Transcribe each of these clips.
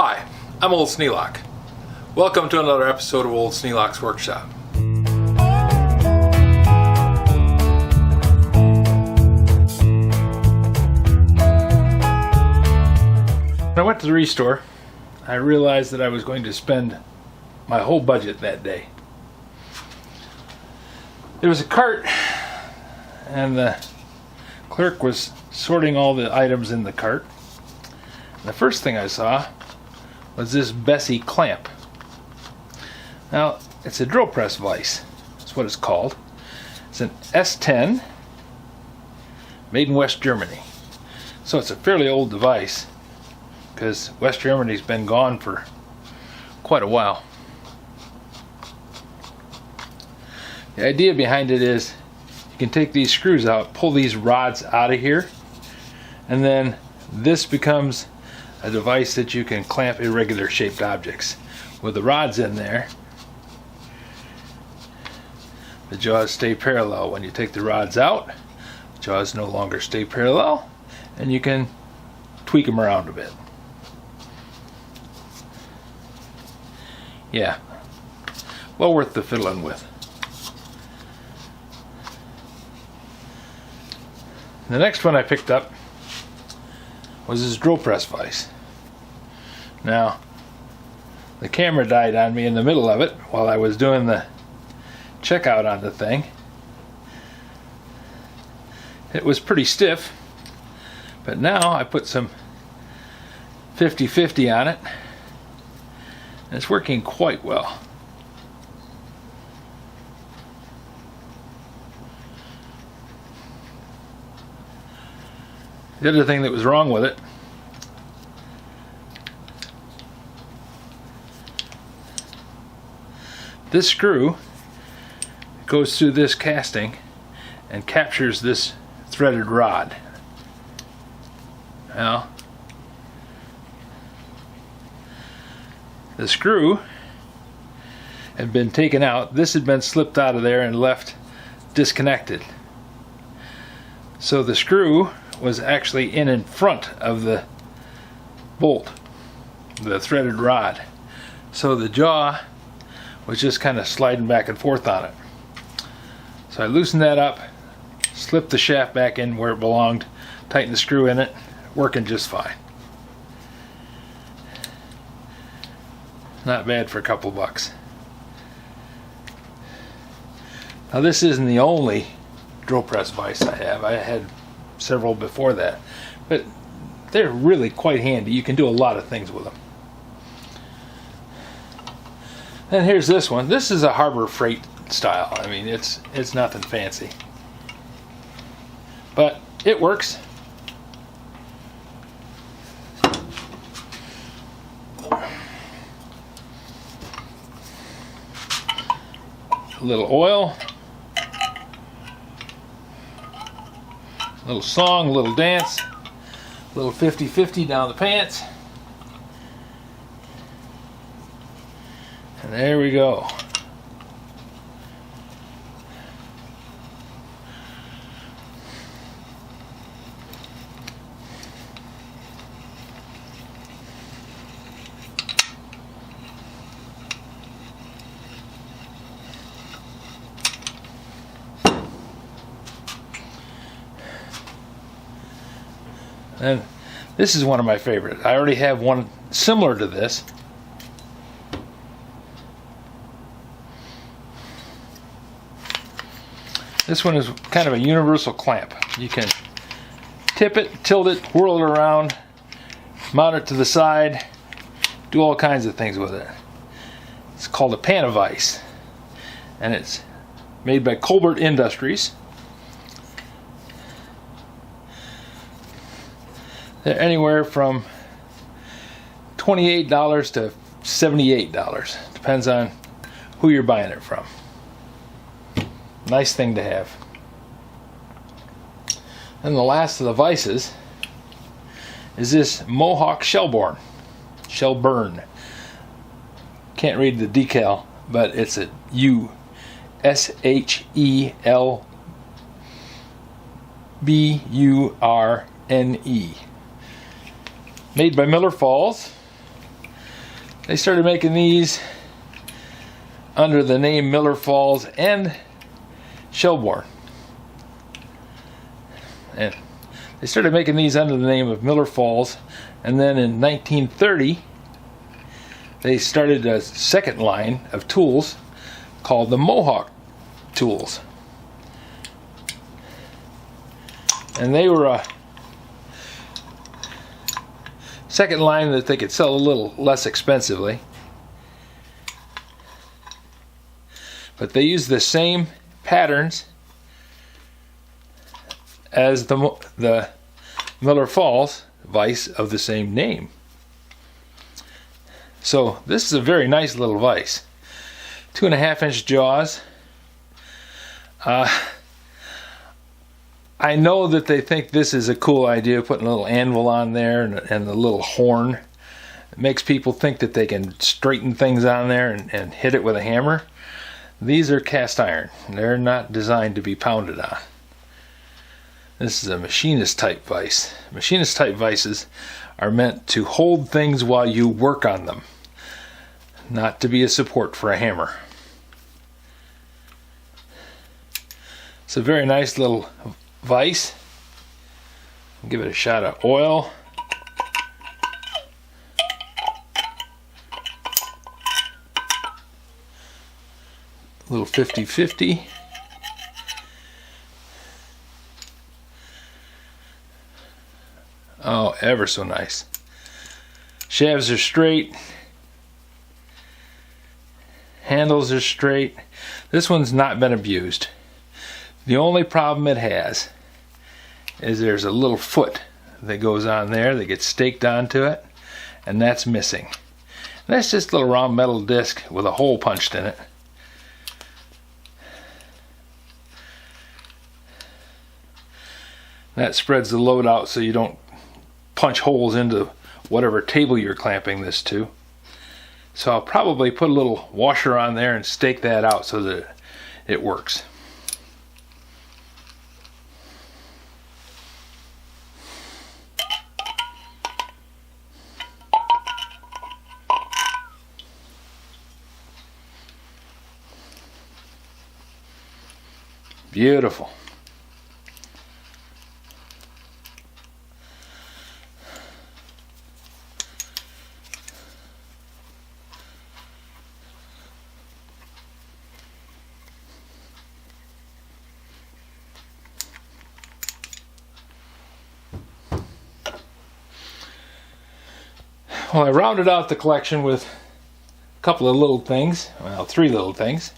Hi, I'm Old Sneelock. Welcome to another episode of Old Sneelock's Workshop. When I went to the restore, I realized that I was going to spend my whole budget that day. There was a cart, and the clerk was sorting all the items in the cart. And the first thing I saw was this Bessey clamp. Now, it's a drill press vise. That's what it's called. It's an S-10, made in West Germany. So it's a fairly old device, because West Germany's been gone for quite a while. The idea behind it is you can take these screws out, pull these rods out of here, and then this becomes a device that you can clamp irregular shaped objects. With the rods in there, the jaws stay parallel. When you take the rods out, the jaws no longer stay parallel, and you can tweak them around a bit. Yeah, well worth the fiddling with. The next one I picked up was this drill press vise. Now, the camera died on me in the middle of it while I was doing the checkout on the thing. It was pretty stiff, but now I put some 50-50 on it, and it's working quite well. The other thing that was wrong with it this screw goes through this casting and captures this threaded rod. Now, the screw had been taken out. This had been slipped out of there and left disconnected. So the screw was actually in front of the bolt, the threaded rod. So the jaw was just kind of sliding back and forth on it. So I loosened that up, slipped the shaft back in where it belonged, tightened the screw in it, working just fine. Not bad for a couple bucks. Now this isn't the only drill press vise I have. I had several before that, but they're really quite handy. You can do a lot of things with them. And here's this one. This is a Harbor Freight style. I mean, it's nothing fancy, but it works. A little oil, a little song, a little dance, a little 50-50 down the pants. And there we go. And this is one of my favorites. I already have one similar to this. This one is kind of a universal clamp. You can tip it, tilt it, whirl it around, mount it to the side, do all kinds of things with it. It's called a Pana vise, and it's made by Colbert Industries. They're anywhere from $28 to $78. Depends on who you're buying it from. Nice thing to have. And the last of the vices is this Mohawk Shelburne. Can't read the decal, but it's a U. S-H-E-L-B-U-R-N-E. Made by Miller Falls. They started making these under the name Miller Falls and Shelburne. And they started making these under the name of Miller Falls, and then in 1930 they started a second line of tools called the Mohawk tools. And they were a second line that they could sell a little less expensively. But they used the same patterns as the Miller Falls vise of the same name. So this is a very nice little vise. 2.5-inch jaws. I know that they think this is a cool idea, putting a little anvil on there and a little horn. It makes people think that they can straighten things on there and hit it with a hammer. These are cast iron. They're not designed to be pounded on. This is a machinist type vise. Machinist type vises are meant to hold things while you work on them, not to be a support for a hammer. It's a very nice little vise. Give it a shot of oil. A little 50-50. Oh, ever so nice. Shafts are straight. Handles are straight. This one's not been abused. The only problem it has is there's a little foot that goes on there that gets staked onto it, and that's missing. And that's just a little round metal disc with a hole punched in it. That spreads the load out so you don't punch holes into whatever table you're clamping this to. So I'll probably put a little washer on there and stake that out so that it works. Beautiful. Well, I rounded out the collection with a couple of little things, well, 3 little things.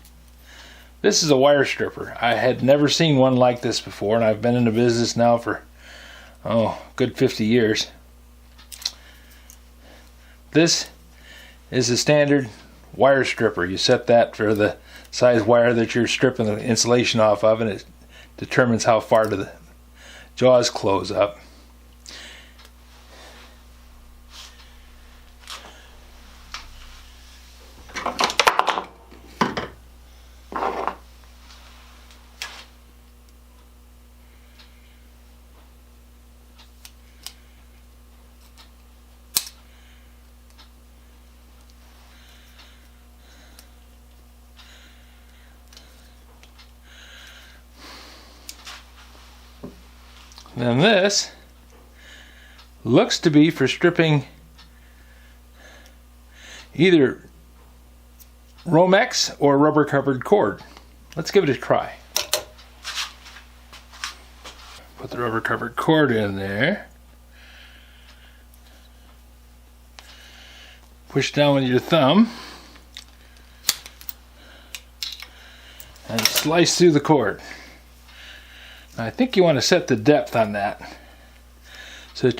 This is a wire stripper. I had never seen one like this before, and I've been in the business now for, good 50 years. This is a standard wire stripper. You set that for the size wire that you're stripping the insulation off of, and it determines how far the jaws close up. Then this looks to be for stripping either Romex or rubber covered cord. Let's give it a try. Put the rubber covered cord in there. Push down with your thumb and slice through the cord. I think you want to set the depth on that, so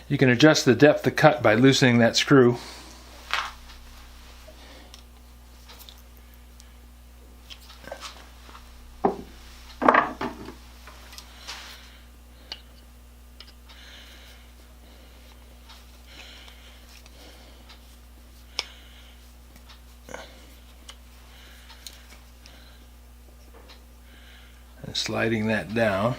you can adjust the depth of cut by loosening that screw. And sliding that down.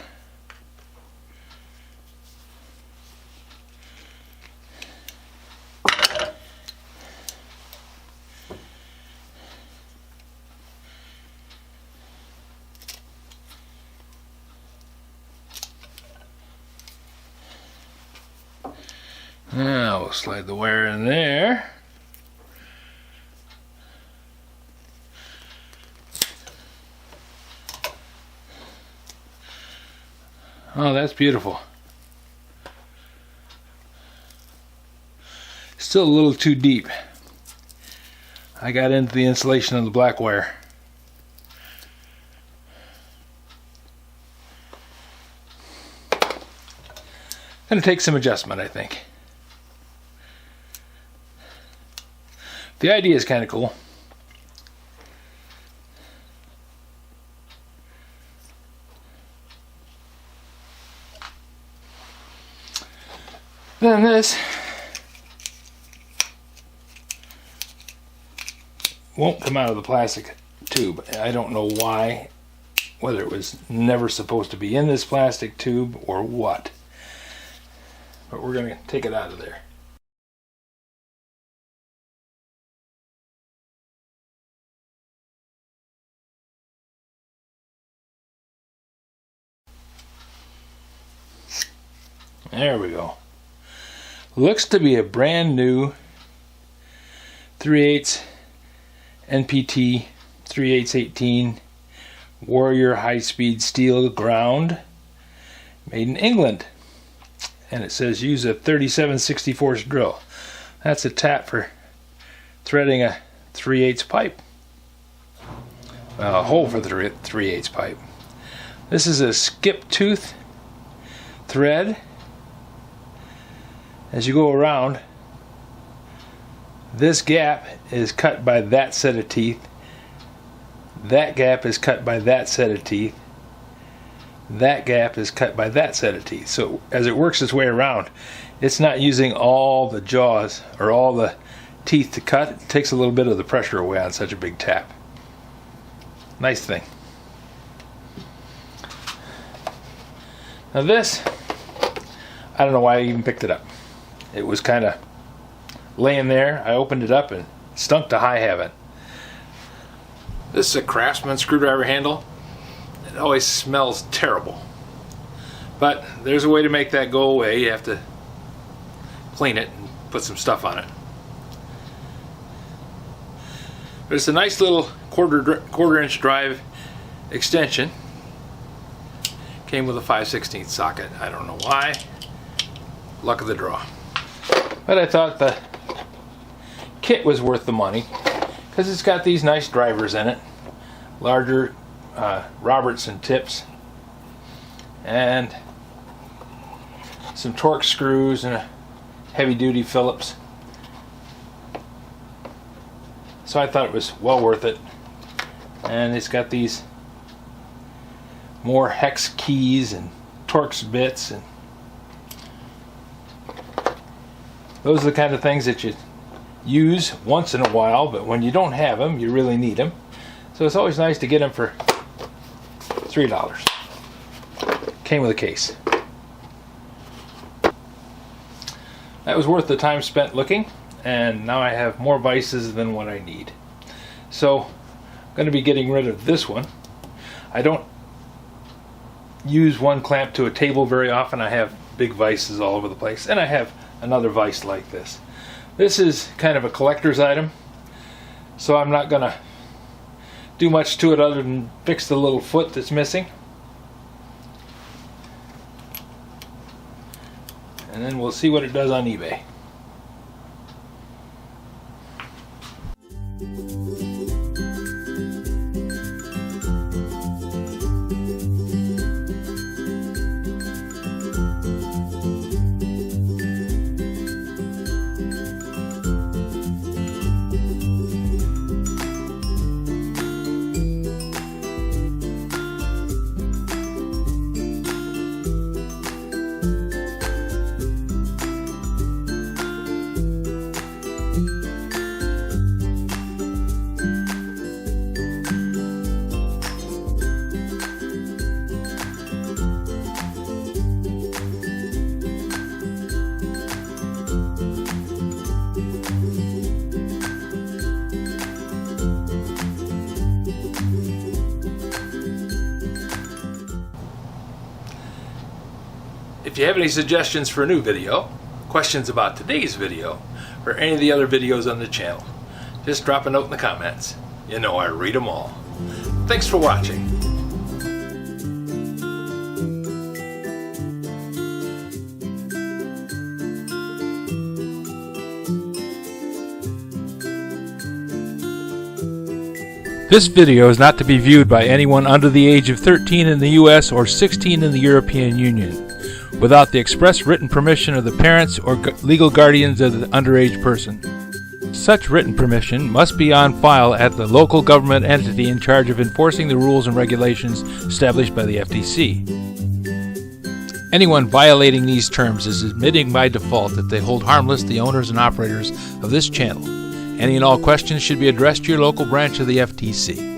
Now we'll slide the wire in there. Oh, that's beautiful. Still a little too deep. I got into the insulation of the black wire. Gonna take some adjustment, I think. The idea is kind of cool. Then this won't come out of the plastic tube. I don't know why, whether it was never supposed to be in this plastic tube or what. But we're going to take it out of there. There we go. Looks to be a brand new 3/8 NPT 3/8/18 Warrior high-speed steel ground, made in England. And it says use a 37/64 drill. That's a tap for threading a 3/8 pipe. Well, a hole for the 3/8 pipe. This is a skip tooth thread. As you go around, this gap is cut by that set of teeth. That gap is cut by that set of teeth. That gap is cut by that set of teeth. So as it works its way around, it's not using all the jaws or all the teeth to cut. It takes a little bit of the pressure away on such a big tap. Nice thing. Now this, I don't know why I even picked it up. It was kind of laying there. I opened it up and it stunk to high heaven. This is a Craftsman screwdriver handle. It always smells terrible. But there's a way to make that go away. You have to clean it and put some stuff on it. But it's a nice little quarter inch drive extension. Came with a 5/16 socket. I don't know why. Luck of the draw. But I thought the kit was worth the money because it's got these nice drivers in it, larger Robertson tips, and some Torx screws and a heavy-duty Phillips. So I thought it was well worth it. And it's got these more hex keys and Torx bits, and those are the kind of things that you use once in a while, but when you don't have them, you really need them. So it's always nice to get them for $3. Came with a case. That was worth the time spent looking, and now I have more vices than what I need. So I'm going to be getting rid of this one. I don't use one clamp to a table very often. I have big vices all over the place, and I have another vise like this. This is kind of a collector's item, so I'm not going to do much to it other than fix the little foot that's missing. And then we'll see what it does on eBay. If you have any suggestions for a new video, questions about today's video or any of the other videos on the channel, just drop a note in the comments. You know I read them all. Thanks for watching. This video is not to be viewed by anyone under the age of 13 in the U.S. or 16 in the European Union, without the express written permission of the parents or legal guardians of the underage person. Such written permission must be on file at the local government entity in charge of enforcing the rules and regulations established by the FTC. Anyone violating these terms is admitting by default that they hold harmless the owners and operators of this channel. Any and all questions should be addressed to your local branch of the FTC.